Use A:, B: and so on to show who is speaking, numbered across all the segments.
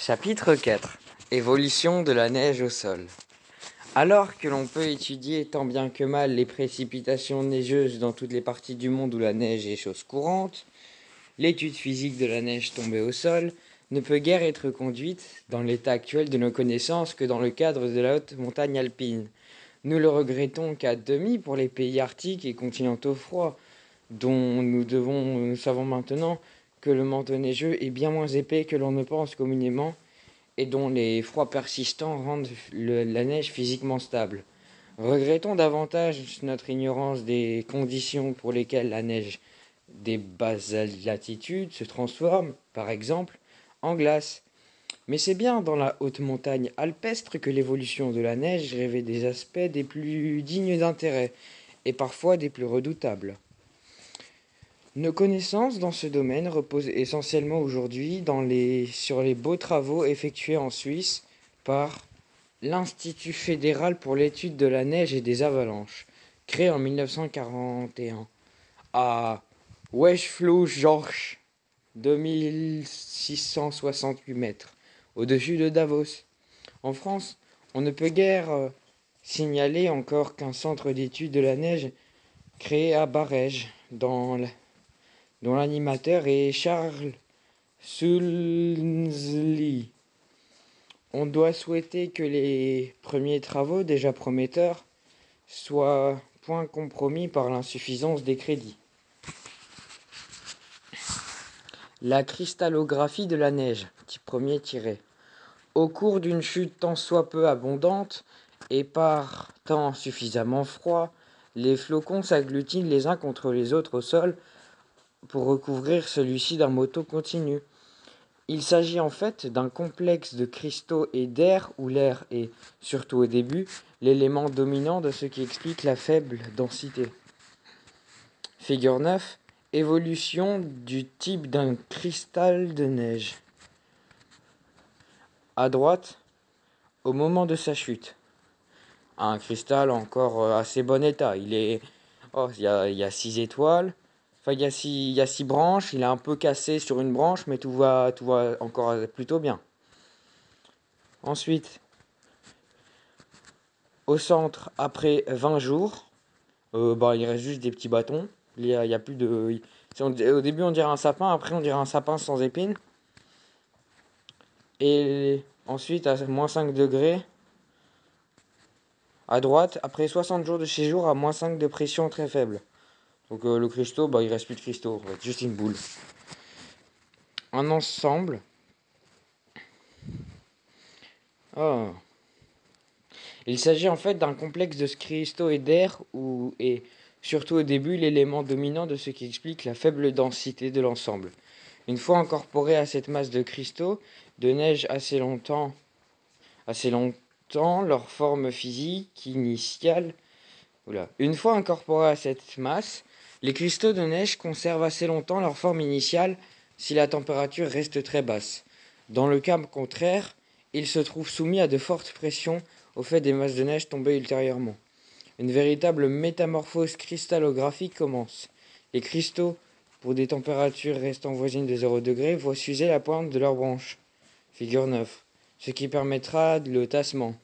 A: Chapitre 4. Évolution de la neige au sol. Alors que l'on peut étudier tant bien que mal les précipitations neigeuses dans toutes les parties du monde où la neige est chose courante, l'étude physique de la neige tombée au sol ne peut guère être conduite, dans l'état actuel de nos connaissances, que dans le cadre de la haute montagne alpine. Nous le regrettons qu'à demi pour les pays arctiques et continentaux froids, dont nous savons maintenant que le manteau neigeux est bien moins épais que l'on ne pense communément, et dont les froids persistants rendent la neige physiquement stable. Regrettons davantage notre ignorance des conditions pour lesquelles la neige des basses latitudes se transforme, par exemple, en glace. Mais c'est bien dans la haute montagne alpestre que l'évolution de la neige revêt des aspects des plus dignes d'intérêt, et parfois des plus redoutables. Nos connaissances dans ce domaine reposent essentiellement aujourd'hui sur les beaux travaux effectués en Suisse par l'Institut fédéral pour l'étude de la neige et des avalanches, créé en 1941 à Westflugehorst, 2668 mètres, au-dessus de Davos. En France, on ne peut guère signaler encore qu'un centre d'étude de la neige créé à Barèges, dont l'animateur est Charles Sulzli. On doit souhaiter que les premiers travaux, déjà prometteurs, soient point compromis par l'insuffisance des crédits. La cristallographie de la neige, premier tiré. Au cours d'une chute tant soit peu abondante et par temps suffisamment froid, les flocons s'agglutinent les uns contre les autres au sol pour recouvrir celui-ci d'un manteau continu. Il s'agit en fait d'un complexe de cristaux et d'air où l'air est, surtout au début, l'élément dominant de ce qui explique la faible densité. Figure 9. Évolution du type d'un cristal de neige. À droite, au moment de sa chute. Un cristal encore assez bon état. Il y a 6 étoiles. Enfin, il y a six branches, il est un peu cassé sur une branche, mais tout va encore plutôt bien. Ensuite, au centre, après 20 jours, il reste juste des petits bâtons. Il y a plus de... Au début, on dirait un sapin, après, on dirait un sapin sans épines. Et ensuite, à moins 5 degrés, à droite, après 60 jours de séjour, à moins 5 de pression très faible. Donc le cristaux, il reste plus de cristaux, en fait, juste une boule. Un ensemble. Oh. Il s'agit en fait d'un complexe de cristaux et d'air où est, surtout au début, l'élément dominant de ce qui explique la faible densité de l'ensemble. Une fois incorporé à cette masse de cristaux, de neige assez longtemps, leur forme physique initiale. Une fois incorporés à cette masse, les cristaux de neige conservent assez longtemps leur forme initiale si la température reste très basse. Dans le cas contraire, ils se trouvent soumis à de fortes pressions au fait des masses de neige tombées ultérieurement. Une véritable métamorphose cristallographique commence. Les cristaux, pour des températures restant voisines de 0 degré, voient s'user la pointe de leurs branches. Figure 9. Ce qui permettra le tassement.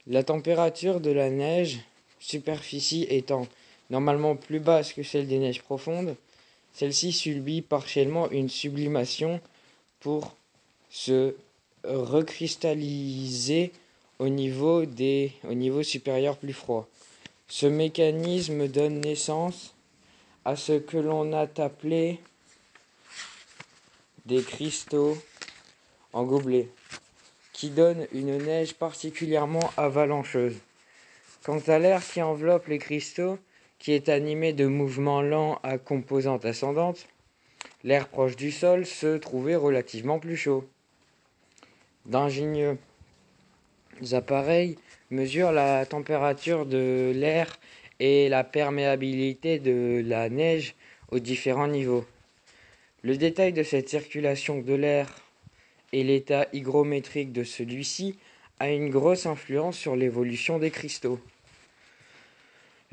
A: La température de la neige superficie étant normalement plus basse que celle des neiges profondes, celle-ci subit partiellement une sublimation pour se recristalliser au niveau supérieur plus froid. Ce mécanisme donne naissance à ce que l'on a appelé des cristaux en gobelet, qui donnent une neige particulièrement avalancheuse. Quant à l'air qui enveloppe les cristaux, qui est animé de mouvements lents à composante ascendante, l'air proche du sol se trouvait relativement plus chaud. D'ingénieux appareils mesurent la température de l'air et la perméabilité de la neige aux différents niveaux. Le détail de cette circulation de l'air et l'état hygrométrique de celui-ci a une grosse influence sur l'évolution des cristaux.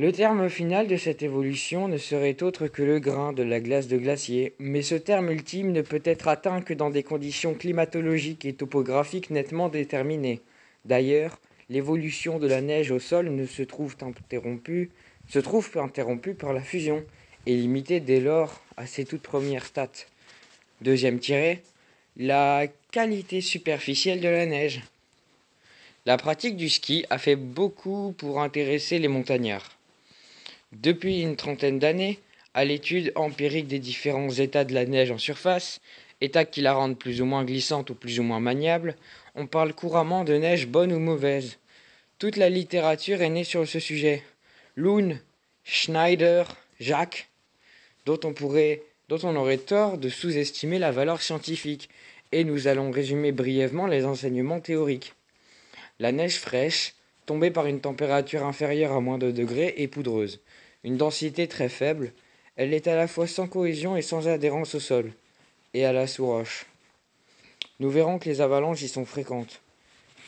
A: Le terme final de cette évolution ne serait autre que le grain de la glace de glacier, mais ce terme ultime ne peut être atteint que dans des conditions climatologiques et topographiques nettement déterminées. D'ailleurs, l'évolution de la neige au sol se trouve interrompue par la fusion, et limitée dès lors à ses toutes premières stades. Deuxième tiré, la qualité superficielle de la neige. La pratique du ski a fait beaucoup pour intéresser les montagnards. Depuis une trentaine d'années, à l'étude empirique des différents états de la neige en surface, états qui la rendent plus ou moins glissante ou plus ou moins maniable, on parle couramment de neige bonne ou mauvaise. Toute la littérature est née sur ce sujet. Loon, Schneider, Jacques, dont on aurait tort de sous-estimer la valeur scientifique, et nous allons résumer brièvement les enseignements théoriques. La neige fraîche, tombée par une température inférieure à -2 degrés, est poudreuse. Une densité très faible, elle est à la fois sans cohésion et sans adhérence au sol, et à la sous-roche. Nous verrons que les avalanches y sont fréquentes.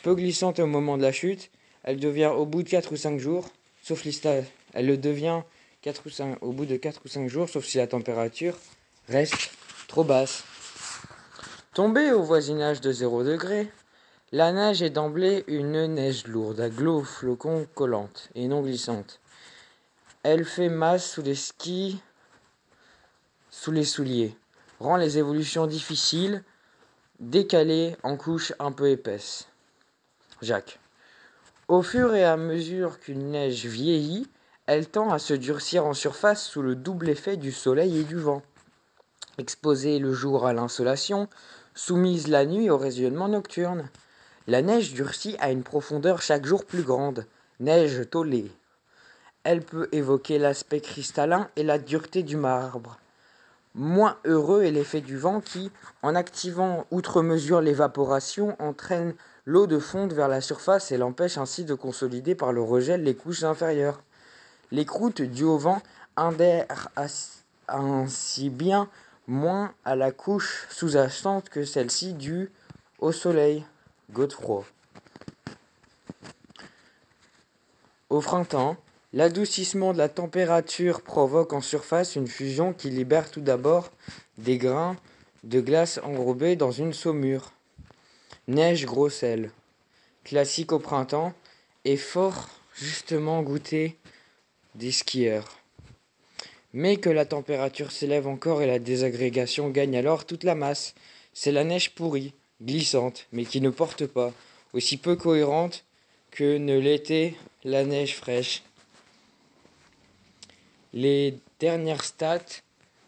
A: Peu glissante au moment de la chute, elle devient au bout de 4 ou 5 jours, elle le devient au bout de 4 ou 5 jours, sauf si la température reste trop basse. Tombée au voisinage de 0 degré, la neige est d'emblée une neige lourde, à glos flocons collante et non glissante. Elle fait masse sous les skis, sous les souliers, rend les évolutions difficiles, décalées en couches un peu épaisses. Jacques. Au fur et à mesure qu'une neige vieillit, elle tend à se durcir en surface sous le double effet du soleil et du vent. Exposée le jour à l'insolation, soumise la nuit au rayonnement nocturne. La neige durcit à une profondeur chaque jour plus grande, neige tôlée. Elle peut évoquer l'aspect cristallin et la dureté du marbre. Moins heureux est l'effet du vent qui, en activant outre mesure l'évaporation, entraîne l'eau de fonte vers la surface et l'empêche ainsi de consolider par le regel les couches inférieures. Les croûtes dues au vent adhèrent ainsi bien moins à la couche sous-jacente que celle-ci due au soleil. Godefroy. Au printemps, l'adoucissement de la température provoque en surface une fusion qui libère tout d'abord des grains de glace enrobés dans une saumure. Neige grosselle, classique au printemps, et fort justement goûtée des skieurs. Mais que la température s'élève encore et la désagrégation gagne alors toute la masse. C'est la neige pourrie, glissante, mais qui ne porte pas, aussi peu cohérente que ne l'était la neige fraîche. Les dernières stats,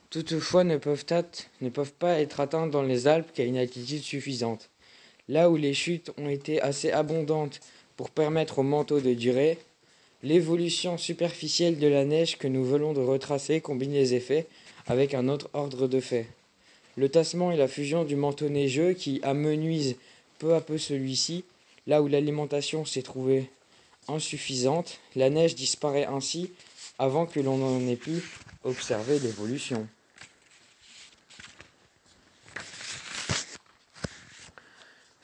A: toutefois, ne peuvent pas être atteintes dans les Alpes qu'à une altitude suffisante. Là où les chutes ont été assez abondantes pour permettre au manteau de durer, l'évolution superficielle de la neige que nous venons de retracer combine les effets avec un autre ordre de fait. Le tassement et la fusion du manteau neigeux qui amenuisent peu à peu celui-ci, là où l'alimentation s'est trouvée insuffisante, la neige disparaît ainsi avant que l'on en ait pu observer l'évolution.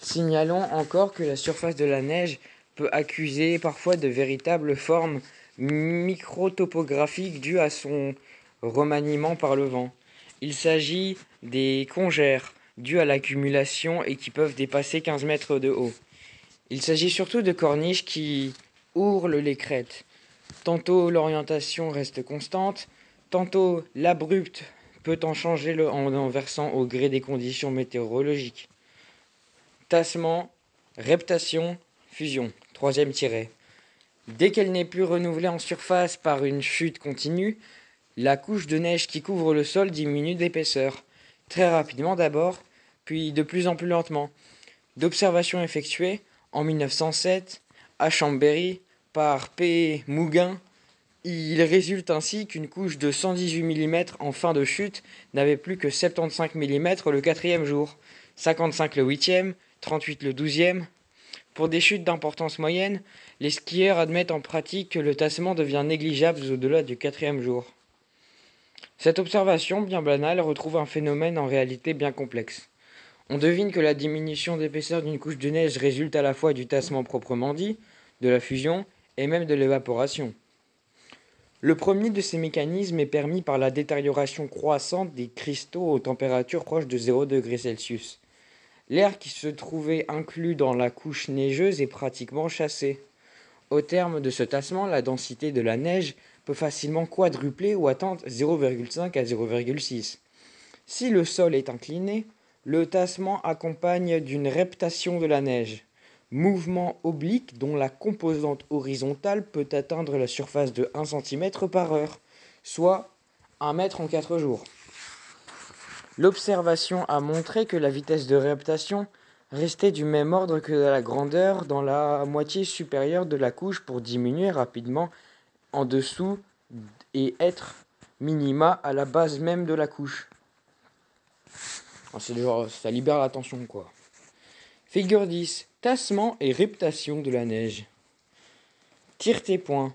A: Signalons encore que la surface de la neige peut accuser parfois de véritables formes microtopographiques dues à son remaniement par le vent. Il s'agit des congères dues à l'accumulation et qui peuvent dépasser 15 mètres de haut. Il s'agit surtout de corniches qui ourlent les crêtes. Tantôt l'orientation reste constante, tantôt l'abrupte peut en changer en versant au gré des conditions météorologiques. Tassement, reptation, fusion. Troisième tiré. Dès qu'elle n'est plus renouvelée en surface par une chute continue, la couche de neige qui couvre le sol diminue d'épaisseur. Très rapidement d'abord, puis de plus en plus lentement. D'observations effectuées en 1907 à Chambéry par P. Mouguin, il résulte ainsi qu'une couche de 118 mm en fin de chute n'avait plus que 75 mm le 4e jour, 55 le 8e, 38 le 12e. Pour des chutes d'importance moyenne, les skieurs admettent en pratique que le tassement devient négligeable au-delà du 4e jour. Cette observation bien banale retrouve un phénomène en réalité bien complexe. On devine que la diminution d'épaisseur d'une couche de neige résulte à la fois du tassement proprement dit, de la fusion et même de l'évaporation. Le premier de ces mécanismes est permis par la détérioration croissante des cristaux aux températures proches de 0 degré Celsius. L'air qui se trouvait inclus dans la couche neigeuse est pratiquement chassé. Au terme de ce tassement, la densité de la neige peut facilement quadrupler ou atteindre 0,5 à 0,6. Si le sol est incliné, le tassement accompagne d'une reptation de la neige, mouvement oblique dont la composante horizontale peut atteindre la surface de 1 cm par heure, soit 1 mètre en 4 jours. L'observation a montré que la vitesse de reptation restait du même ordre que la grandeur dans la moitié supérieure de la couche pour diminuer rapidement en dessous et être minima à la base même de la couche. C'est genre, ça libère la tension, quoi. Figure 10. Tassement et reptation de la neige. Tire tes points.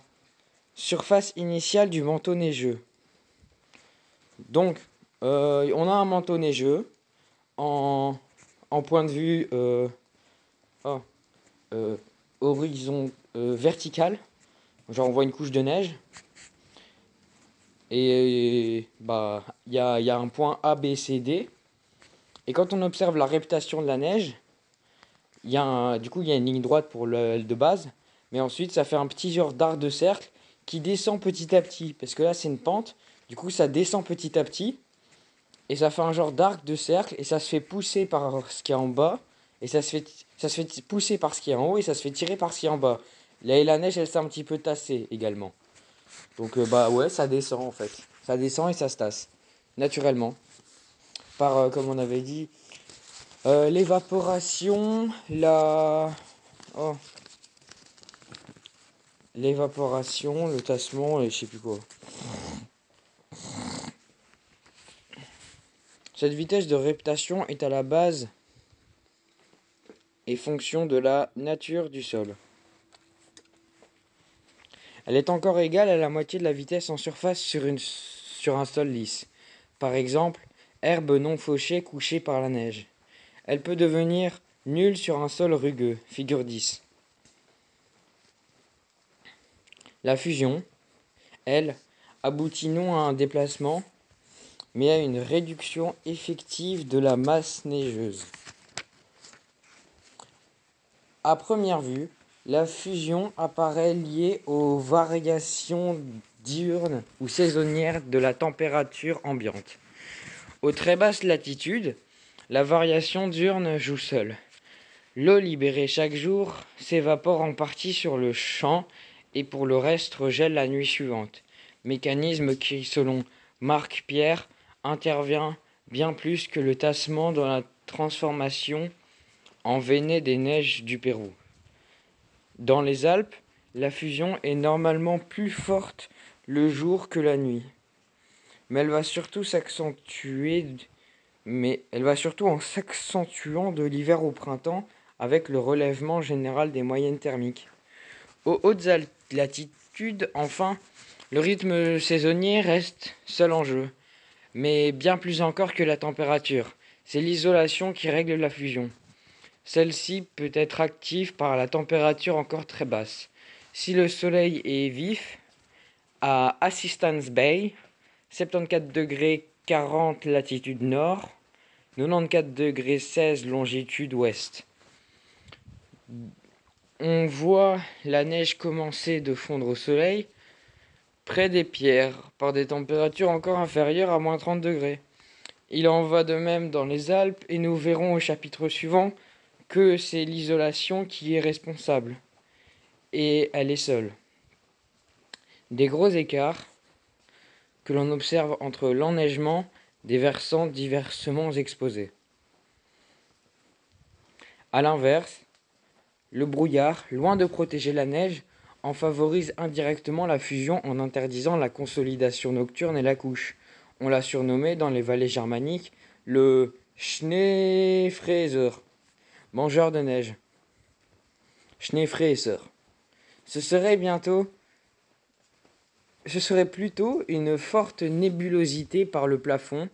A: Surface initiale du manteau neigeux. Donc, on a un manteau neigeux en point de vue horizon vertical. Genre, on voit une couche de neige. Et bah, il y a un point A, B, C, D. Et quand on observe la reptation de la neige, il y a une ligne droite pour le de base, mais ensuite ça fait un petit genre d'arc de cercle qui descend petit à petit, parce que là c'est une pente, du coup ça descend petit à petit, et ça fait un genre d'arc de cercle, et ça se fait pousser par ce qui est en bas, et ça se fait pousser par ce qui est en haut, et ça se fait tirer par ce qui est en bas. Là, et la neige elle s'est un petit peu tassée également. Donc bah ouais, ça descend en fait. Ça descend et ça se tasse, naturellement. Par, comme on avait dit, l'évaporation, l'évaporation, le tassement et je sais plus quoi. Cette vitesse de reptation est à la base et fonction de la nature du sol. Elle est encore égale à la moitié de la vitesse en surface sur un sol lisse. Par exemple, herbe non fauchée couchée par la neige. Elle peut devenir nulle sur un sol rugueux, figure 10. La fusion, elle, aboutit non à un déplacement, mais à une réduction effective de la masse neigeuse. À première vue, la fusion apparaît liée aux variations diurnes ou saisonnières de la température ambiante. Aux très basses latitudes, la variation diurne joue seule. L'eau libérée chaque jour s'évapore en partie sur le champ et pour le reste regèle la nuit suivante. Mécanisme qui, selon Marc Pierre, intervient bien plus que le tassement dans la transformation en veinée des neiges du Pérou. Dans les Alpes, la fusion est normalement plus forte le jour que la nuit. Mais elle va surtout en s'accentuant de l'hiver au printemps avec le relèvement général des moyennes thermiques. Aux hautes latitudes, enfin, le rythme saisonnier reste seul en jeu, mais bien plus encore que la température. C'est l'isolation qui règle la fusion. Celle-ci peut être active par la température encore très basse. Si le soleil est vif, à Assistance Bay, 74 degrés 40 latitude nord, 94 degrés 16 longitude ouest. On voit la neige commencer de fondre au soleil, près des pierres, par des températures encore inférieures à moins 30 degrés. Il en va de même dans les Alpes, et nous verrons au chapitre suivant que c'est l'isolation qui est responsable. Et elle est seule. Des gros écarts que l'on observe entre l'enneigement des versants diversement exposés. A l'inverse, le brouillard, loin de protéger la neige, en favorise indirectement la fusion en interdisant la consolidation nocturne et la couche. On l'a surnommé dans les vallées germaniques le Schneefräser, mangeur de neige. Schneefräser. Ce serait plutôt une forte nébulosité par le plafond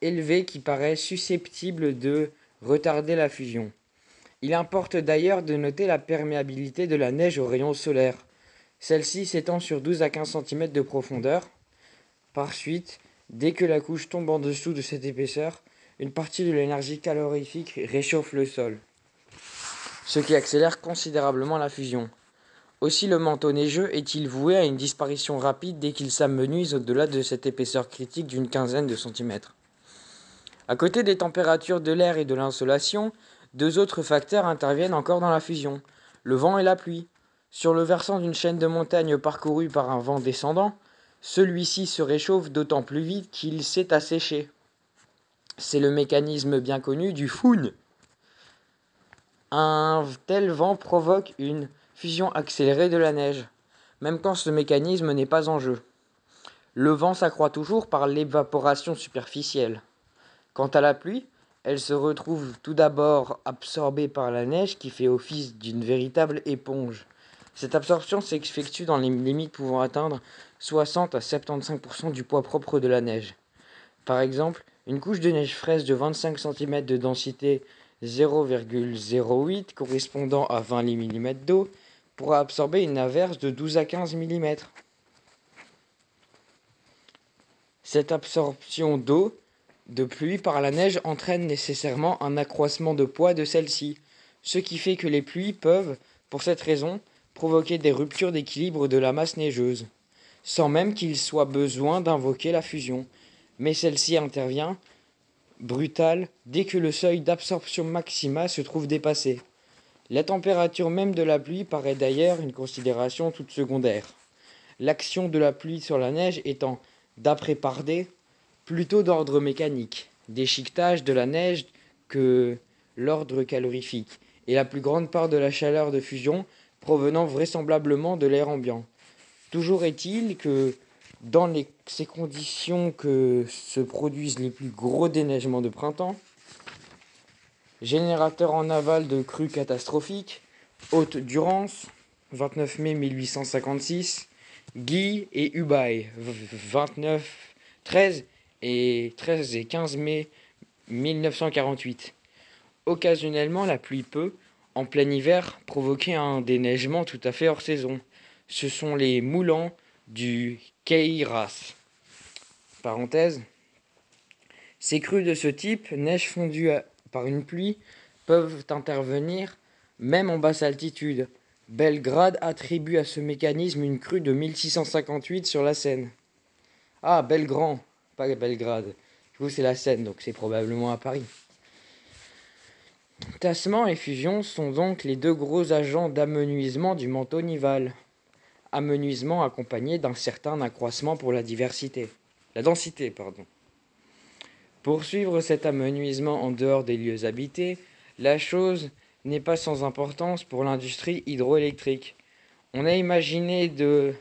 A: élevé qui paraît susceptible de retarder la fusion. Il importe d'ailleurs de noter la perméabilité de la neige aux rayons solaires. Celle-ci s'étend sur 12 à 15 cm de profondeur. Par suite, dès que la couche tombe en dessous de cette épaisseur, une partie de l'énergie calorifique réchauffe le sol, ce qui accélère considérablement la fusion. Aussi le manteau neigeux est-il voué à une disparition rapide dès qu'il s'amenuise au-delà de cette épaisseur critique d'une quinzaine de centimètres. À côté des températures de l'air et de l'insolation, deux autres facteurs interviennent encore dans la fusion, le vent et la pluie. Sur le versant d'une chaîne de montagnes parcourue par un vent descendant, celui-ci se réchauffe d'autant plus vite qu'il s'est asséché. C'est le mécanisme bien connu du Foun. Un tel vent provoque une fusion accélérée de la neige, même quand ce mécanisme n'est pas en jeu. Le vent s'accroît toujours par l'évaporation superficielle. Quant à la pluie, elle se retrouve tout d'abord absorbée par la neige qui fait office d'une véritable éponge. Cette absorption s'effectue dans les limites pouvant atteindre 60 à 75% du poids propre de la neige. Par exemple, une couche de neige fraîche de 25 cm de densité 0,08 correspondant à 20 mm d'eau pourra absorber une averse de 12 à 15 mm. Cette absorption d'eau de pluie par la neige entraîne nécessairement un accroissement de poids de celle-ci, ce qui fait que les pluies peuvent, pour cette raison, provoquer des ruptures d'équilibre de la masse neigeuse, sans même qu'il soit besoin d'invoquer la fusion. Mais celle-ci intervient, brutale, dès que le seuil d'absorption maxima se trouve dépassé. La température même de la pluie paraît d'ailleurs une considération toute secondaire. L'action de la pluie sur la neige étant, d'après Pardet, plutôt d'ordre mécanique, déchiquetage de la neige que l'ordre calorifique, et la plus grande part de la chaleur de fusion provenant vraisemblablement de l'air ambiant. Toujours est-il que dans ces conditions que se produisent les plus gros déneigements de printemps, générateurs en aval de crues catastrophiques, Haute-Durance, 29 mai 1856, Guy et Ubaye, 13 et 15 mai 1948. Occasionnellement, la pluie peut, en plein hiver, provoquer un déneigement tout à fait hors saison. Ce sont les moulants du Queyras. Parenthèse. Ces crues de ce type, neige fondue par une pluie, peuvent intervenir même en basse altitude. Belgrade attribue à ce mécanisme une crue de 1658 sur la Seine. Ah, Belgrand, pas Belgrade. Du coup, c'est la Seine, donc c'est probablement à Paris. Tassement et fusion sont donc les deux gros agents d'amenuisement du manteau nival. Amenuisement accompagné d'un certain accroissement pour la densité. Pour cet amenuisement en dehors des lieux habités, la chose n'est pas sans importance pour l'industrie hydroélectrique. On a imaginé de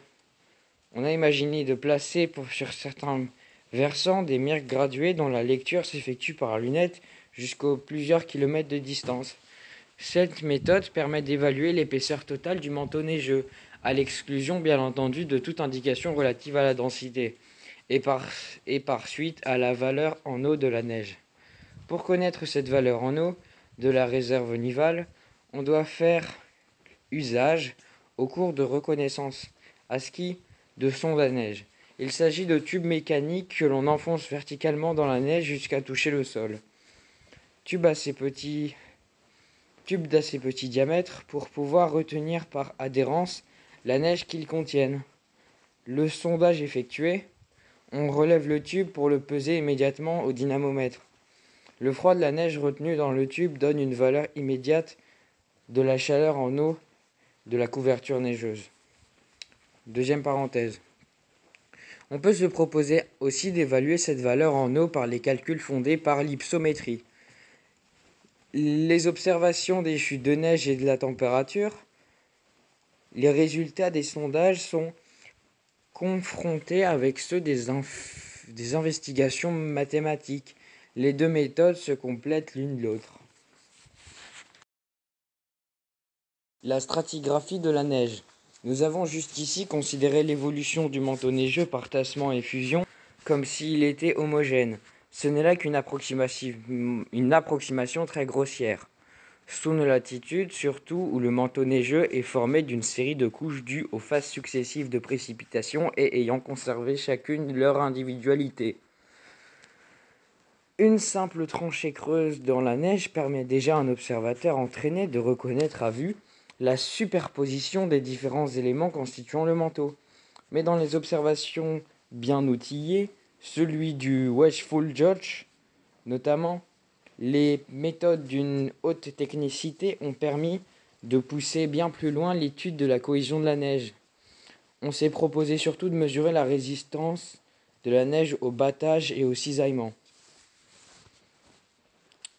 A: placer sur certains versants des mires graduées dont la lecture s'effectue par lunette jusqu'aux plusieurs kilomètres de distance. Cette méthode permet d'évaluer l'épaisseur totale du manteau neigeux, à l'exclusion bien entendu de toute indication relative à la densité, et par suite à la valeur en eau de la neige. Pour connaître cette valeur en eau de la réserve nivale, on doit faire usage, au cours de reconnaissance à ski, de sondes à neige. Il s'agit de tubes mécaniques que l'on enfonce verticalement dans la neige jusqu'à toucher le sol. Tubes d'assez petit diamètre pour pouvoir retenir par adhérence la neige qu'ils contiennent. Le sondage effectué, on relève le tube pour le peser immédiatement au dynamomètre. Le froid de la neige retenue dans le tube donne une valeur immédiate de la chaleur en eau de la couverture neigeuse. Deuxième parenthèse. On peut se proposer aussi d'évaluer cette valeur en eau par les calculs fondés par l'hypsométrie. Les observations des chutes de neige et de la température, les résultats des sondages sont confrontés avec ceux des investigations mathématiques. Les deux méthodes se complètent l'une l'autre. La stratigraphie de la neige. Nous avons jusqu'ici considéré l'évolution du manteau neigeux par tassement et fusion comme s'il était homogène. Ce n'est là qu'une approximation très grossière. sous nos latitudes, surtout où le manteau neigeux est formé d'une série de couches dues aux phases successives de précipitation et ayant conservé chacune leur individualité. Une simple tranchée creuse dans la neige permet déjà à un observateur entraîné de reconnaître à vue la superposition des différents éléments constituant le manteau. Mais dans les observations bien outillées, celui du Watchful Judge notamment, les méthodes d'une haute technicité ont permis de pousser bien plus loin l'étude de la cohésion de la neige. On s'est proposé surtout de mesurer la résistance de la neige au battage et au cisaillement.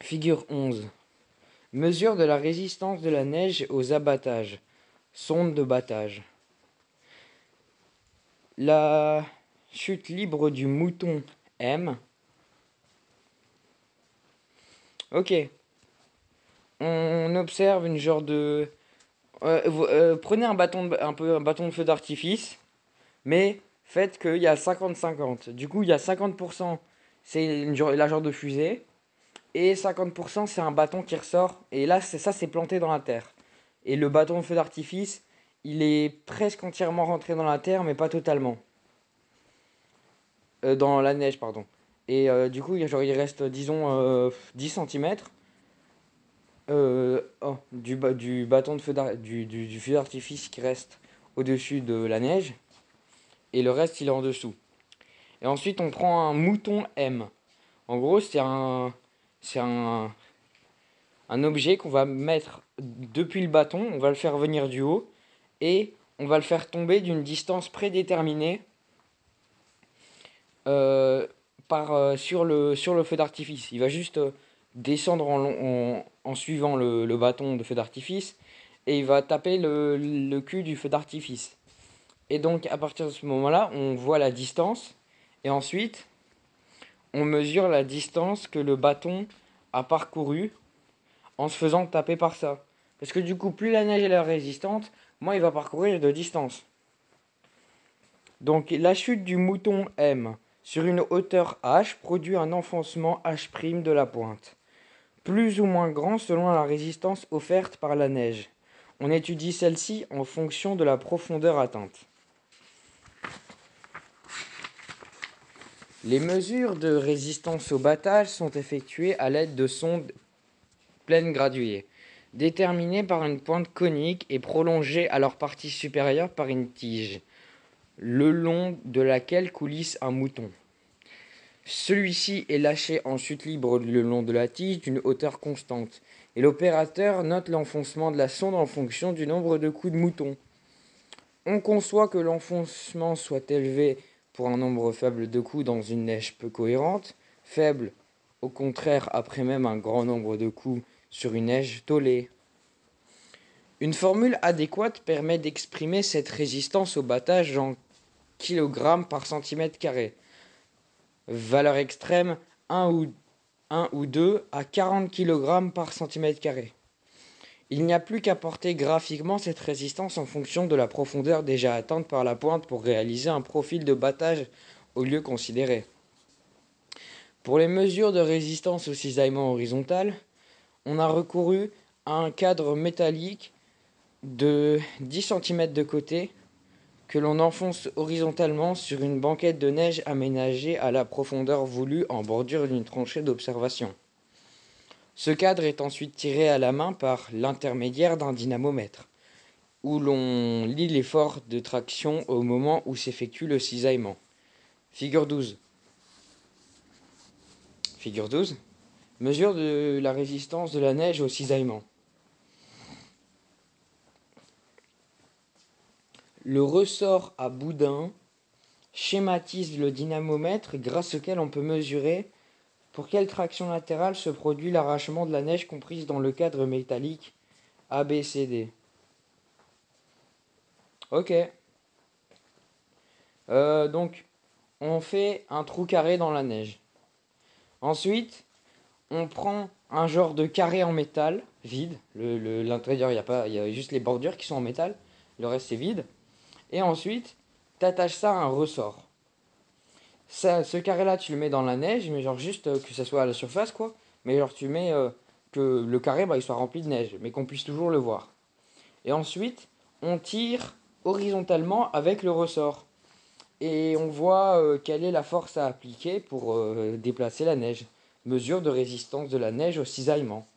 A: Figure 11. Mesure de la résistance de la neige aux abattages. Sonde de battage. La chute libre du mouton M. Ok. On observe une genre de... prenez un bâton de feu d'artifice, mais faites qu'il y a 50-50. Du coup, il y a 50%, c'est la genre de fusée, et 50% c'est un bâton qui ressort, et là, c'est planté dans la terre. Et le bâton de feu d'artifice, il est presque entièrement rentré dans la terre, mais pas totalement. Dans la neige, pardon. Et du coup, il reste, disons, 10 cm. Du bâton de feu du feu d'artifice qui reste au-dessus de la neige, et le reste il est en dessous. Et ensuite on prend un mouton M. En gros c'est un objet qu'on va mettre depuis le bâton, on va le faire venir du haut et on va le faire tomber d'une distance prédéterminée sur le feu d'artifice. Il va juste descendre en suivant le bâton de feu d'artifice et il va taper le cul du feu d'artifice. Et donc à partir de ce moment-là, on voit la distance et ensuite on mesure la distance que le bâton a parcouru en se faisant taper par ça. Parce que du coup, plus la neige est résistante, moins il va parcourir de distance. Donc la chute du mouton M sur une hauteur h produit un enfoncement h' de la pointe, plus ou moins grand selon la résistance offerte par la neige. On étudie celle-ci en fonction de la profondeur atteinte. Les mesures de résistance au battage sont effectuées à l'aide de sondes pleines graduées, déterminées par une pointe conique et prolongées à leur partie supérieure par une tige, le long de laquelle coulisse un mouton. Celui-ci est lâché en chute libre le long de la tige d'une hauteur constante, et l'opérateur note l'enfoncement de la sonde en fonction du nombre de coups de mouton. On conçoit que l'enfoncement soit élevé pour un nombre faible de coups dans une neige peu cohérente, faible au contraire après même un grand nombre de coups sur une neige tôlée. Une formule adéquate permet d'exprimer cette résistance au battage en kg par cm². Valeur extrême 1 ou 2 à 40 kg par cm². Il n'y a plus qu'à porter graphiquement cette résistance en fonction de la profondeur déjà atteinte par la pointe pour réaliser un profil de battage au lieu considéré. Pour les mesures de résistance au cisaillement horizontal, on a recouru à un cadre métallique de 10 cm de côté que l'on enfonce horizontalement sur une banquette de neige aménagée à la profondeur voulue en bordure d'une tranchée d'observation. Ce cadre est ensuite tiré à la main par l'intermédiaire d'un dynamomètre, où l'on lit l'effort de traction au moment où s'effectue le cisaillement. Figure 12. Figure 12. Mesure de la résistance de la neige au cisaillement. Le ressort à boudin schématise le dynamomètre grâce auquel on peut mesurer pour quelle traction latérale se produit l'arrachement de la neige comprise dans le cadre métallique ABCD. Ok. Donc, on fait un trou carré dans la neige. Ensuite, on prend un genre de carré en métal vide. L'intérieur, il y a juste les bordures qui sont en métal. Le reste, c'est vide. Et ensuite, tu attaches ça à un ressort. Ce carré-là, tu le mets dans la neige, mais genre juste que ça soit à la surface, quoi. Mais genre, tu le mets que le carré il soit rempli de neige, mais qu'on puisse toujours le voir. Et ensuite, on tire horizontalement avec le ressort. Et on voit quelle est la force à appliquer pour déplacer la neige. Mesure de résistance de la neige au cisaillement.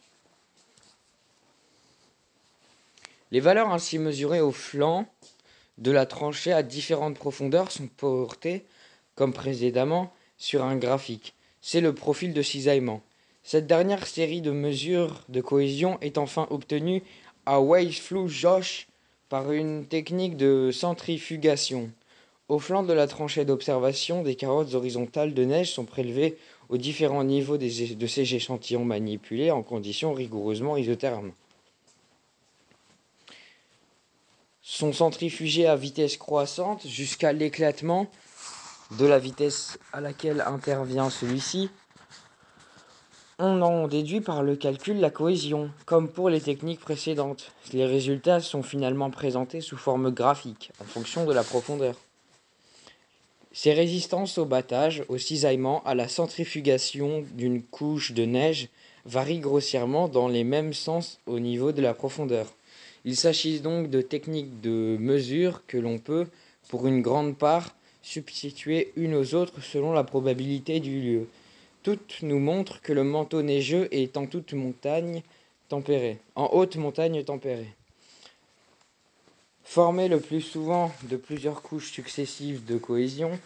A: Les valeurs ainsi mesurées au flanc de la tranchée à différentes profondeurs sont portées, comme précédemment, sur un graphique. C'est le profil de cisaillement. Cette dernière série de mesures de cohésion est enfin obtenue à Weisflug-Joch par une technique de centrifugation. Au flanc de la tranchée d'observation, des carottes horizontales de neige sont prélevées aux différents niveaux de ces échantillons manipulés en conditions rigoureusement isothermes. Sont centrifugés à vitesse croissante jusqu'à l'éclatement de la vitesse à laquelle intervient celui-ci. On en déduit par le calcul la cohésion, comme pour les techniques précédentes. Les résultats sont finalement présentés sous forme graphique, en fonction de la profondeur. Ces résistances au battage, au cisaillement, à la centrifugation d'une couche de neige varient grossièrement dans les mêmes sens au niveau de la profondeur. Il s'agit donc de techniques de mesure que l'on peut, pour une grande part, substituer unes aux autres selon la probabilité du lieu. Toutes nous montrent que le manteau neigeux est en haute montagne tempérée. Formé le plus souvent de plusieurs couches successives de cohésion,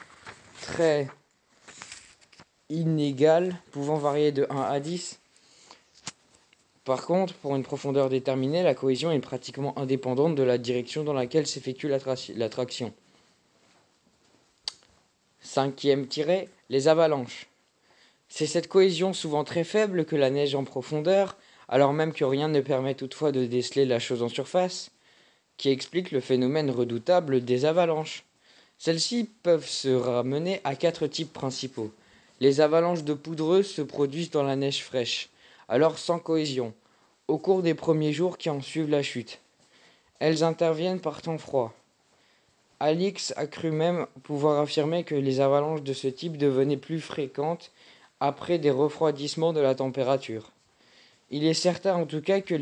A: très inégales, pouvant varier de 1 à 10. Par contre, pour une profondeur déterminée, la cohésion est pratiquement indépendante de la direction dans laquelle s'effectue la traction. Cinquième tiré, les avalanches. C'est cette cohésion souvent très faible que la neige en profondeur, alors même que rien ne permet toutefois de déceler la chose en surface, qui explique le phénomène redoutable des avalanches. Celles-ci peuvent se ramener à 4 types principaux. Les avalanches de poudreuse se produisent dans la neige fraîche, alors sans cohésion, au cours des premiers jours qui en suivent la chute. Elles interviennent par temps froid. Alix a cru même pouvoir affirmer que les avalanches de ce type devenaient plus fréquentes après des refroidissements de la température. Il est certain en tout cas que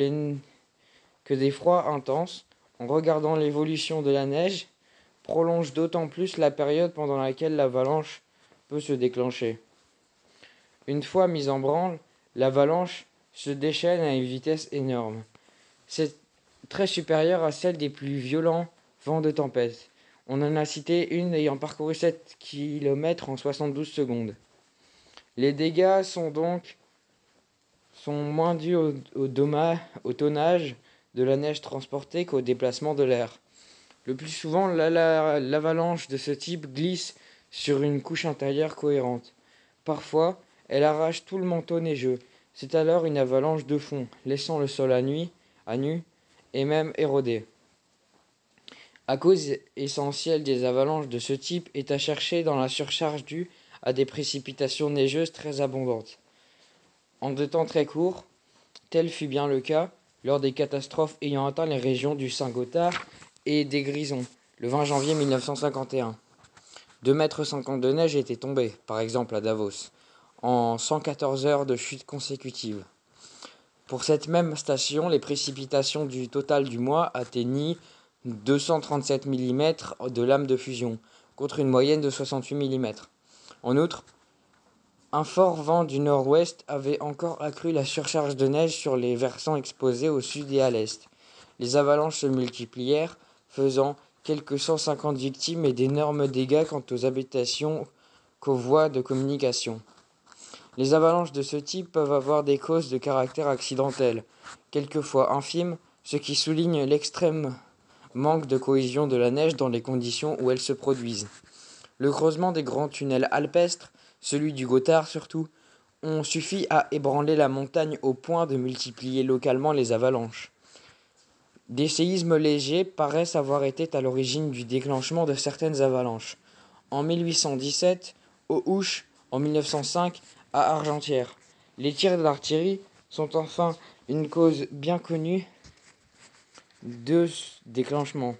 A: des froids intenses, en regardant l'évolution de la neige, prolongent d'autant plus la période pendant laquelle l'avalanche peut se déclencher. Une fois mise en branle, l'avalanche se déchaîne à une vitesse énorme. C'est très supérieure à celle des plus violents vents de tempête. On en a cité une ayant parcouru 7 km en 72 secondes. Les dégâts sont moins dus au tonnage de la neige transportée qu'au déplacement de l'air. Le plus souvent, l'avalanche de ce type glisse sur une couche intérieure cohérente. Parfois, elle arrache tout le manteau neigeux. C'est alors une avalanche de fond, laissant le sol à nu, et même érodé. La cause essentielle des avalanches de ce type est à chercher dans la surcharge due à des précipitations neigeuses très abondantes. En de temps très courts, tel fut bien le cas lors des catastrophes ayant atteint les régions du Saint-Gothard et des Grisons, le 20 janvier 1951. 2,50 m de neige étaient tombés, par exemple à Davos, en 114 heures de chute consécutives. Pour cette même station, les précipitations du total du mois atteignirent 237 mm de lames de fusion, contre une moyenne de 68 mm. En outre, un fort vent du nord-ouest avait encore accru la surcharge de neige sur les versants exposés au sud et à l'est. Les avalanches se multiplièrent, faisant quelques 150 victimes et d'énormes dégâts quant aux habitations qu'aux voies de communication. Les avalanches de ce type peuvent avoir des causes de caractère accidentel, quelquefois infimes, ce qui souligne l'extrême manque de cohésion de la neige dans les conditions où elles se produisent. Le creusement des grands tunnels alpestres, celui du Gothard surtout, ont suffi à ébranler la montagne au point de multiplier localement les avalanches. Des séismes légers paraissent avoir été à l'origine du déclenchement de certaines avalanches. En 1817, au Ouche, en 1905, à Argentières. Les tirs d'artillerie sont enfin une cause bien connue de ce déclenchement,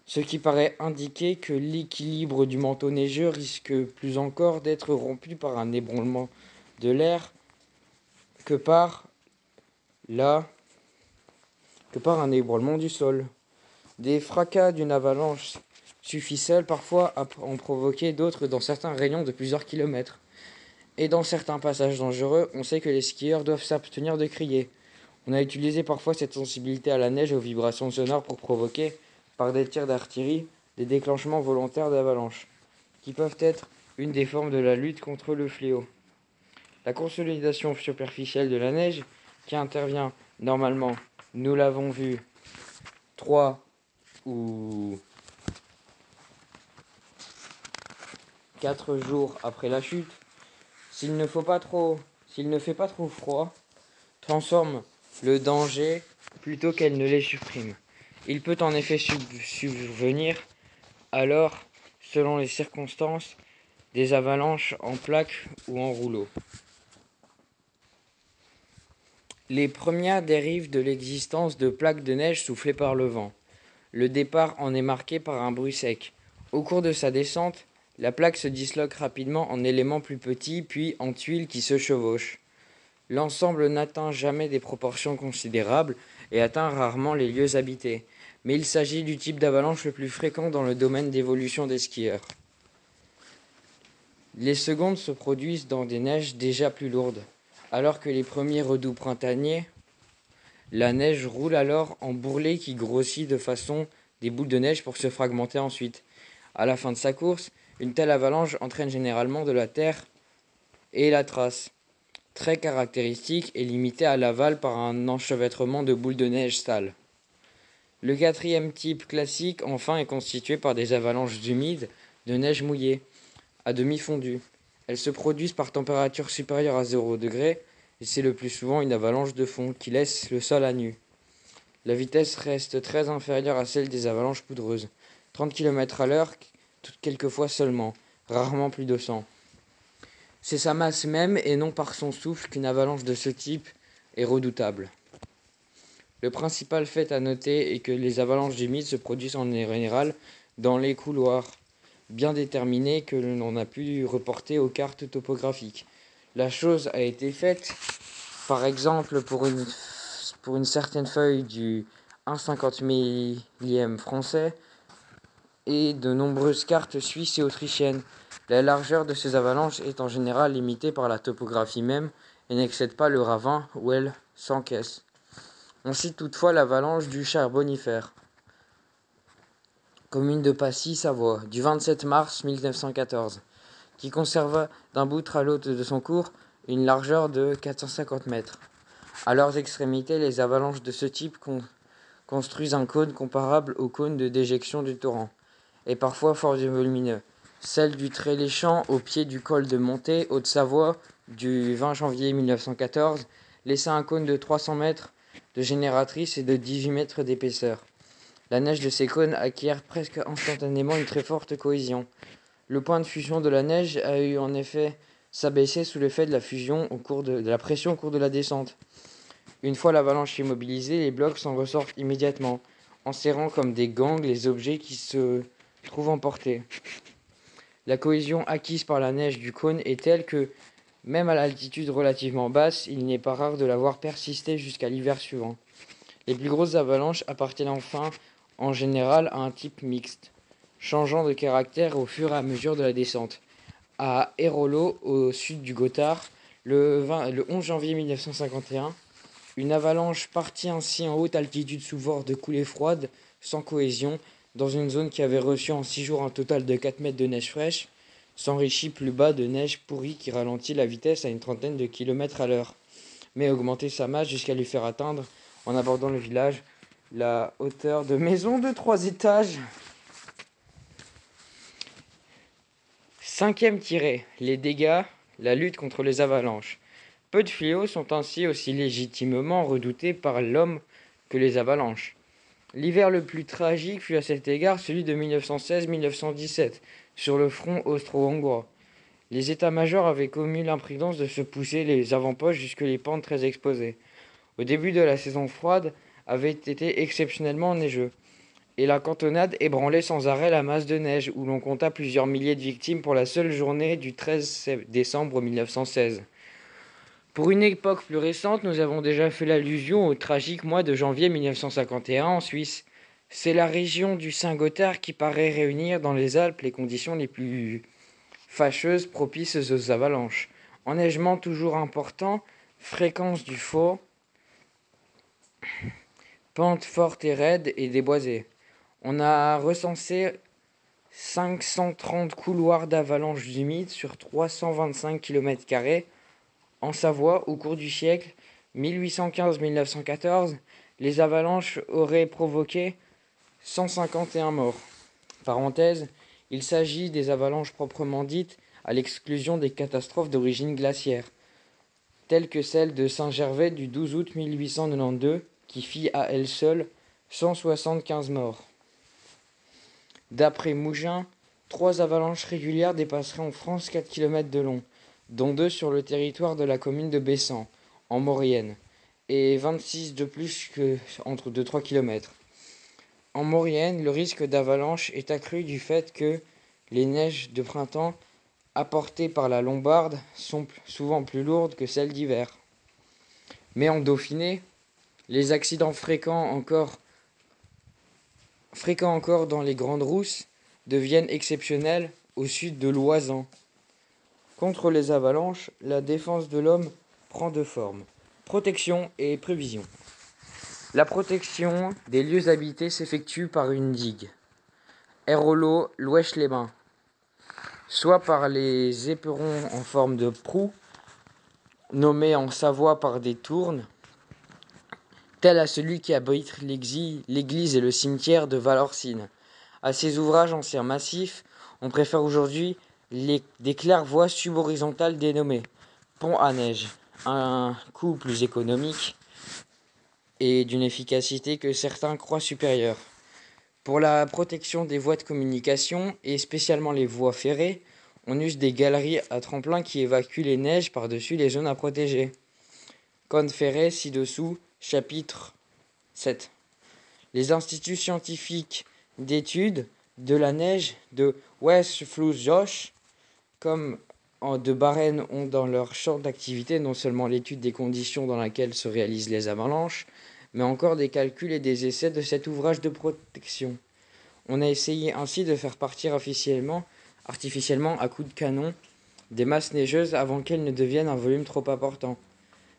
A: ce qui paraît indiquer que l'équilibre du manteau neigeux risque plus encore d'être rompu par un ébranlement de l'air que par là que par un ébranlement du sol. Des fracas d'une avalanche suffisent seuls parfois à en provoquer d'autres dans certains rayons de plusieurs kilomètres. Et dans certains passages dangereux, on sait que les skieurs doivent s'abstenir de crier. On a utilisé parfois cette sensibilité à la neige et aux vibrations sonores pour provoquer, par des tirs d'artillerie, des déclenchements volontaires d'avalanches, qui peuvent être une des formes de la lutte contre le fléau. La consolidation superficielle de la neige, qui intervient normalement, nous l'avons vu, 3 ou 4 jours après la chute, s'il ne fait pas trop froid, transforme le danger plutôt qu'elle ne les supprime. Il peut en effet subvenir alors, selon les circonstances, des avalanches en plaques ou en rouleaux. Les premières dérives de l'existence de plaques de neige soufflées par le vent. Le départ en est marqué par un bruit sec. Au cours de sa descente, la plaque se disloque rapidement en éléments plus petits, puis en tuiles qui se chevauchent. L'ensemble n'atteint jamais des proportions considérables et atteint rarement les lieux habités, mais il s'agit du type d'avalanche le plus fréquent dans le domaine d'évolution des skieurs. Les secondes se produisent dans des neiges déjà plus lourdes. Alors que les premiers redoux printaniers, la neige roule alors en bourrelet qui grossit de façon des boules de neige pour se fragmenter ensuite. À la fin de sa course, une telle avalanche entraîne généralement de la terre et la trace, très caractéristique et limitée à l'aval par un enchevêtrement de boules de neige sales. Le quatrième type classique, enfin, est constitué par des avalanches humides de neige mouillée, à demi fondue. Elles se produisent par température supérieure à 0 degré et c'est le plus souvent une avalanche de fond qui laisse le sol à nu. La vitesse reste très inférieure à celle des avalanches poudreuses, 30 km à l'heure, quelquefois seulement, rarement plus de 100. C'est sa masse même et non par son souffle qu'une avalanche de ce type est redoutable. Le principal fait à noter est que les avalanches humides se produisent en général dans les couloirs bien déterminés que l'on a pu reporter aux cartes topographiques. La chose a été faite, par exemple, pour une certaine feuille du 1/50 millième français et de nombreuses cartes suisses et autrichiennes. La largeur de ces avalanches est en général limitée par la topographie même et n'excède pas le ravin où elle s'encaisse. On cite toutefois l'avalanche du Charbonifère, commune de Passy, Savoie, du 27 mars 1914, qui conserva d'un bout à l'autre de son cours une largeur de 450 mètres. À leurs extrémités, les avalanches de ce type construisent un cône comparable au cône de déjection du torrent, et parfois fort volumineux. Celle du Tréléchamp, au pied du col de Montée, Haute-Savoie, du 20 janvier 1914, laissa un cône de 300 mètres de génératrice et de 18 mètres d'épaisseur. La neige de ces cônes acquiert presque instantanément une très forte cohésion. Le point de fusion de la neige a eu en effet s'abaisser sous l'effet de la fusion de la pression au cours de la descente. Une fois l'avalanche immobilisée, les blocs s'en ressortent immédiatement, en serrant comme des gangs les objets qui se trouvent emportés. La cohésion acquise par la neige du cône est telle que, même à l'altitude relativement basse, il n'est pas rare de la voir persister jusqu'à l'hiver suivant. Les plus grosses avalanches appartiennent enfin, en général, à un type mixte, changeant de caractère au fur et à mesure de la descente. À Airolo, au sud du Gothard, le 11 janvier 1951, une avalanche partie ainsi en haute altitude sous bord de coulées froides, sans cohésion, dans une zone qui avait reçu en 6 jours un total de 4 mètres de neige fraîche, s'enrichit plus bas de neige pourrie qui ralentit la vitesse à une trentaine de kilomètres à l'heure, mais augmentait sa masse jusqu'à lui faire atteindre, en abordant le village, la hauteur de maisons de 3 étages. Cinquième tiré, les dégâts, la lutte contre les avalanches. Peu de fléaux sont ainsi aussi légitimement redoutés par l'homme que les avalanches. L'hiver le plus tragique fut à cet égard celui de 1916-1917, sur le front austro-hongrois. Les états-majors avaient commis l'imprudence de se pousser les avant-postes jusque les pentes très exposées. Au début de la saison froide avait été exceptionnellement neigeux, et la cantonade ébranlait sans arrêt la masse de neige, où l'on compta plusieurs milliers de victimes pour la seule journée du 13 décembre 1916. Pour une époque plus récente, nous avons déjà fait l'allusion au tragique mois de janvier 1951 en Suisse. C'est la région du Saint-Gothard qui paraît réunir dans les Alpes les conditions les plus fâcheuses propices aux avalanches. Enneigement toujours important, fréquence du faux, pente forte et raide et déboisée. On a recensé 530 couloirs d'avalanches humides sur 325 km². En Savoie, au cours du siècle 1815-1914, les avalanches auraient provoqué 151 morts. Parenthèse, il s'agit des avalanches proprement dites, à l'exclusion des catastrophes d'origine glaciaire, telles que celle de Saint-Gervais du 12 août 1892, qui fit à elle seule 175 morts. D'après Mougin, 3 avalanches régulières dépasseraient en France 4 km de long, dont 2 sur le territoire de la commune de Bessan, en Maurienne, et 26 de plus que entre 2-3 km. En Maurienne, le risque d'avalanche est accru du fait que les neiges de printemps apportées par la Lombarde sont souvent plus lourdes que celles d'hiver. Mais en Dauphiné, les accidents fréquents encore dans les Grandes Rousses deviennent exceptionnels au sud de l'Oisans. Contre les avalanches, la défense de l'homme prend deux formes: protection et prévision. La protection des lieux habités s'effectue par une digue, Airolo, Louèche-les-Bains, soit par les éperons en forme de proue, nommés en Savoie par des tournes, tel à celui qui abrite l'église et le cimetière de Valorcine. À ces ouvrages anciens massifs, on préfère aujourd'hui des claires-voies subhorizontales dénommées ponts à neige, un coût plus économique et d'une efficacité que certains croient supérieure. Pour la protection des voies de communication, et spécialement les voies ferrées, on use des galeries à tremplin qui évacuent les neiges par-dessus les zones à protéger. Cône ferré ci-dessous, chapitre 7. Les instituts scientifiques d'études de la neige de Westflus-Josch, comme de Barren, ont dans leur champ d'activité non seulement l'étude des conditions dans lesquelles se réalisent les avalanches, mais encore des calculs et des essais de cet ouvrage de protection. On a essayé ainsi de faire partir artificiellement à coups de canon des masses neigeuses avant qu'elles ne deviennent un volume trop important.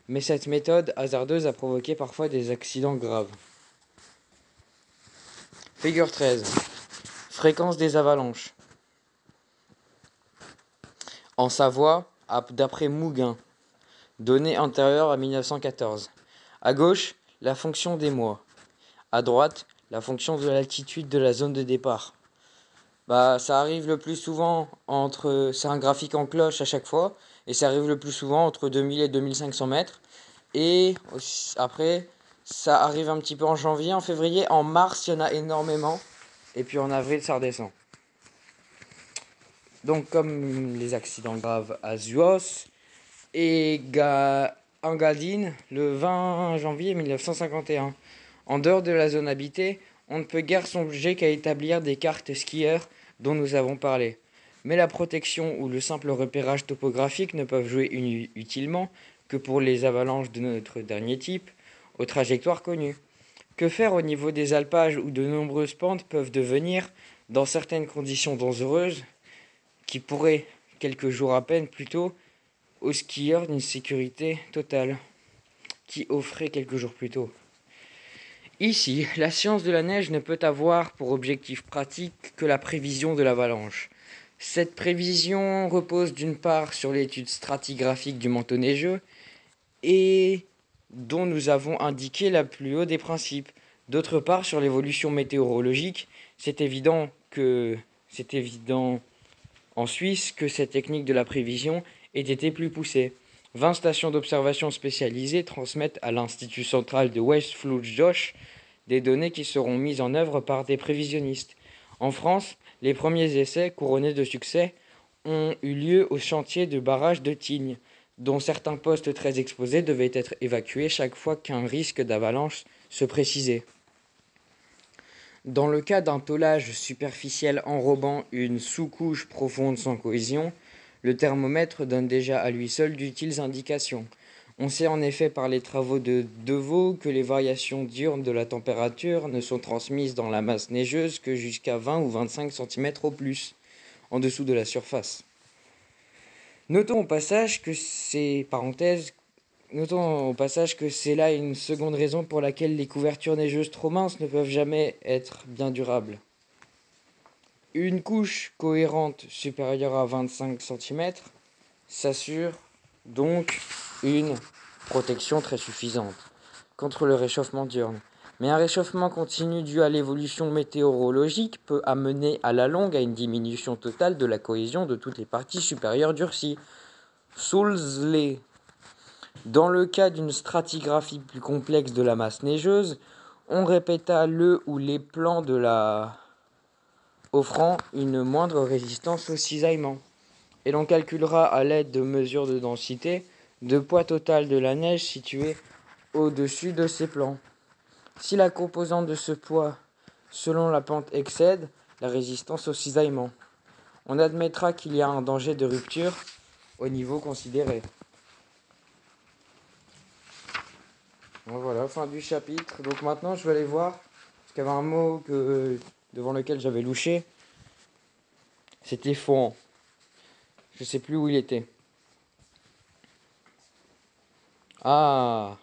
A: Mais cette méthode hasardeuse a provoqué parfois des accidents graves. Figure 13. Fréquence des avalanches. En Savoie, d'après Mouguin, données antérieures à 1914. À gauche, la fonction des mois. À droite, la fonction de l'altitude de la zone de départ. Ça arrive le plus souvent c'est un graphique en cloche à chaque fois, et ça arrive le plus souvent entre 2000 et 2500 mètres. Et après, ça arrive un petit peu en janvier, en février, en mars, il y en a énormément, et puis en avril, ça redescend. Donc, comme les accidents graves à Zuos et Engadine, le 20 janvier 1951. En dehors de la zone habitée, on ne peut guère songer qu'à établir des cartes skieurs dont nous avons parlé. Mais la protection ou le simple repérage topographique ne peuvent jouer utilement que pour les avalanches de notre dernier type, aux trajectoires connues. Que faire au niveau des alpages où de nombreuses pentes peuvent devenir, dans certaines conditions dangereuses, qui pourraient, quelques jours à peine plus tôt, aux skieurs d'une sécurité totale, qui offrait quelques jours plus tôt. Ici, la science de la neige ne peut avoir pour objectif pratique que la prévision de l'avalanche. Cette prévision repose d'une part sur l'étude stratigraphique du manteau neigeux et dont nous avons indiqué la plus haut des principes. D'autre part sur l'évolution météorologique. C'est évident en Suisse que cette technique de la prévision ait été plus poussée. 20 stations d'observation spécialisées transmettent à l'Institut central de Westflus-Josch des données qui seront mises en œuvre par des prévisionnistes. En France, les premiers essais, couronnés de succès, ont eu lieu au chantier de barrage de Tignes, dont certains postes très exposés devaient être évacués chaque fois qu'un risque d'avalanche se précisait. Dans le cas d'un tôlage superficiel enrobant une sous-couche profonde sans cohésion, le thermomètre donne déjà à lui seul d'utiles indications. On sait en effet par les travaux de Devaux que les variations diurnes de la température ne sont transmises dans la masse neigeuse que jusqu'à 20 ou 25 cm au plus, en dessous de la surface. Notons au passage que c'est là une seconde raison pour laquelle les couvertures neigeuses trop minces ne peuvent jamais être bien durables. Une couche cohérente supérieure à 25 cm s'assure donc une protection très suffisante contre le réchauffement diurne. Mais un réchauffement continu dû à l'évolution météorologique peut amener à la longue à une diminution totale de la cohésion de toutes les parties supérieures durcies. Soulslee. Dans le cas d'une stratigraphie plus complexe de la masse neigeuse, on répéta le ou les plans de la offrant une moindre résistance au cisaillement. Et l'on calculera à l'aide de mesures de densité de poids total de la neige située au-dessus de ces plans. Si la composante de ce poids, selon la pente, excède la résistance au cisaillement, on admettra qu'il y a un danger de rupture au niveau considéré. Bon, voilà, fin du chapitre. Donc maintenant, je vais aller voir, parce qu'il y avait un mot devant lequel j'avais louché. C'était fond. Je sais plus où il était. Ah,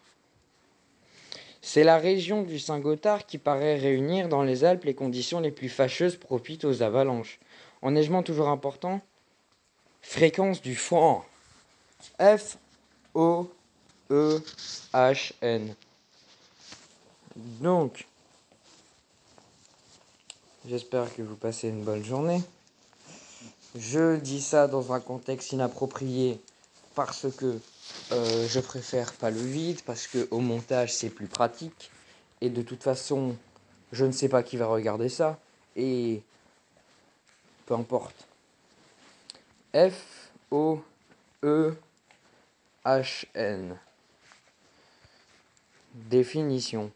A: c'est la région du Saint-Gothard qui paraît réunir dans les Alpes les conditions les plus fâcheuses propices aux avalanches. Enneigement toujours important. Fréquence du fond. F-O-E-H-N. Donc, j'espère que vous passez une bonne journée. Je dis ça dans un contexte inapproprié parce que je préfère pas le vide, parce que au montage c'est plus pratique. Et de toute façon, je ne sais pas qui va regarder ça. Et peu importe. F-O-E-H-N. Définition.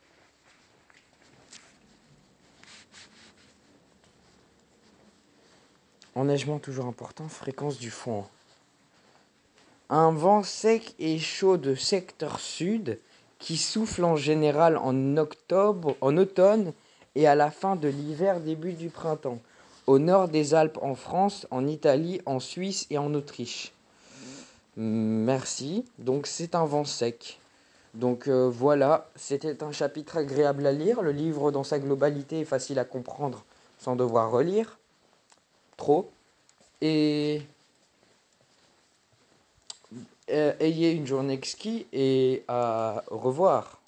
A: Enneigement toujours important, fréquence du fond. Un vent sec et chaud de secteur sud qui souffle en général en automne et à la fin de l'hiver, début du printemps. Au nord des Alpes en France, en Italie, en Suisse et en Autriche. Merci. Donc c'est un vent sec. Donc voilà, c'était un chapitre agréable à lire. Le livre dans sa globalité est facile à comprendre sans devoir relire trop. Et ayez une journée exquise et au revoir.